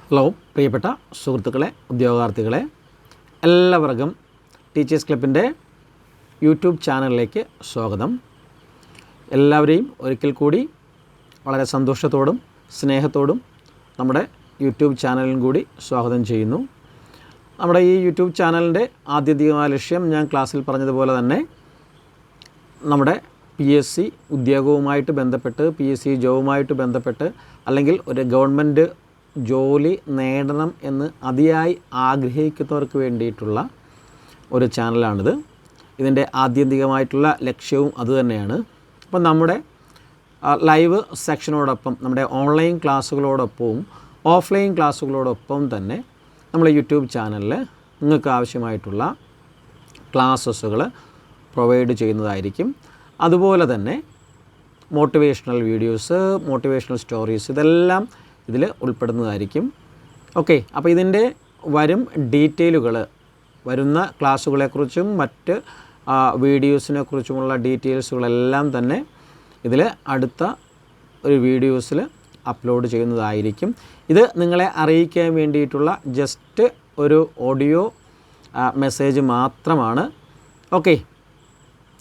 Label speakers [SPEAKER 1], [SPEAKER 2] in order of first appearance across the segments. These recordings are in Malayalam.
[SPEAKER 1] ഹലോ പ്രിയപ്പെട്ട സുഹൃത്തുക്കളെ, ഉദ്യോഗാർത്ഥികളെ, എല്ലാവർക്കും ടീച്ചേഴ്സ് ക്ലബിൻ്റെ യൂട്യൂബ് ചാനലിലേക്ക് സ്വാഗതം. എല്ലാവരെയും ഒരിക്കൽ കൂടി വളരെ സന്തോഷത്തോടും സ്നേഹത്തോടും നമ്മുടെ യൂട്യൂബ് ചാനലിലും കൂടി സ്വാഗതം ചെയ്യുന്നു. നമ്മുടെ ഈ യൂട്യൂബ് ചാനലിൻ്റെ ആത്യന്തികമായ ലക്ഷ്യം ഞാൻ ക്ലാസ്സിൽ പറഞ്ഞതുപോലെ തന്നെ നമ്മുടെ PSC ഉദ്യോഗവുമായിട്ട് ബന്ധപ്പെട്ട്, PSC ജോബുമായിട്ട് ബന്ധപ്പെട്ട്, അല്ലെങ്കിൽ ഒരു ഗവൺമെൻറ് ജോലി നേടണം എന്ന് അതിയായി ആഗ്രഹിക്കുന്നവർക്ക് വേണ്ടിയിട്ടുള്ള ഒരു ചാനലാണിത്. ഇതിൻ്റെ ആത്യന്തികമായിട്ടുള്ള ലക്ഷ്യവും അതുതന്നെയാണ്. അപ്പം നമ്മുടെ ലൈവ് സെക്ഷനോടൊപ്പം, നമ്മുടെ ഓൺലൈൻ ക്ലാസ്സുകളോടൊപ്പവും ഓഫ്ലൈൻ ക്ലാസ്സുകളോടൊപ്പം തന്നെ നമ്മൾ യൂട്യൂബ് ചാനലിൽ നിങ്ങൾക്ക് ആവശ്യമായിട്ടുള്ള ക്ലാസ്സസുകൾ പ്രൊവൈഡ് ചെയ്യുന്നതായിരിക്കും. അതുപോലെ തന്നെ മോട്ടിവേഷണൽ വീഡിയോസ്, മോട്ടിവേഷണൽ സ്റ്റോറീസ്, ഇതെല്ലാം ഇതിൽ ഉൾപ്പെടുന്നതായിരിക്കും. ഓക്കെ, അപ്പോൾ ഇതിൻ്റെ വരും ഡീറ്റെയിലുകൾ, വരുന്ന ക്ലാസ്സുകളെക്കുറിച്ചും മറ്റ് വീഡിയോസിനെ കുറിച്ചുമുള്ള ഡീറ്റെയിൽസുകളെല്ലാം തന്നെ ഇതിൽ അടുത്ത ഒരു വീഡിയോസിൽ അപ്ലോഡ് ചെയ്യുന്നതായിരിക്കും. ഇത് നിങ്ങളെ അറിയിക്കാൻ വേണ്ടിയിട്ടുള്ള ജസ്റ്റ് ഒരു ഓഡിയോ മെസ്സേജ് മാത്രമാണ്. ഓക്കെ,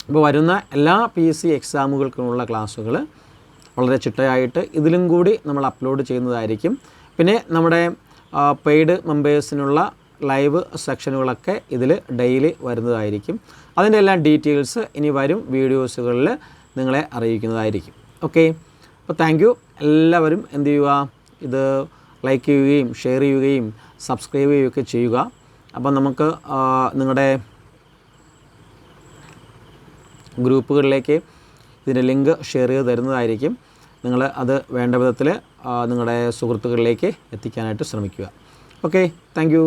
[SPEAKER 1] അപ്പോൾ വരുന്ന എല്ലാ PSC എക്സാമുകൾക്കുമുള്ള ക്ലാസ്സുകൾ വളരെ ചിട്ടയായിട്ട് ഇതിലും കൂടി നമ്മൾ അപ്ലോഡ് ചെയ്യുന്നതായിരിക്കും. പിന്നെ നമ്മുടെ പെയ്ഡ് മെമ്പേഴ്സിനുള്ള ലൈവ് സെക്ഷനുകളൊക്കെ ഇതിൽ ഡെയിലി വരുന്നതായിരിക്കും. അതിൻ്റെ എല്ലാ ഡീറ്റെയിൽസ് ഇനി വരും വീഡിയോസുകളിൽ നിങ്ങളെ അറിയിക്കുന്നതായിരിക്കും. ഓക്കെ, അപ്പോൾ താങ്ക് യു. എല്ലാവരും എന്ത് ചെയ്യുക, ഇത് ലൈക്ക് ചെയ്യുകയും ഷെയർ ചെയ്യുകയും സബ്സ്ക്രൈബ് ചെയ്യുകയൊക്കെ ചെയ്യുക. അപ്പം നമുക്ക് നിങ്ങളുടെ ഗ്രൂപ്പുകളിലേക്ക് ഇതിൻ്റെ ലിങ്ക് ഷെയർ ചെയ്ത് തരുന്നതായിരിക്കും. നിങ്ങൾ അത് വേണ്ട വിധത്തിൽ നിങ്ങളുടെ സുഹൃത്തുക്കളിലേക്ക് എത്തിക്കാനായിട്ട് ശ്രമിക്കുക. Okay, thank you.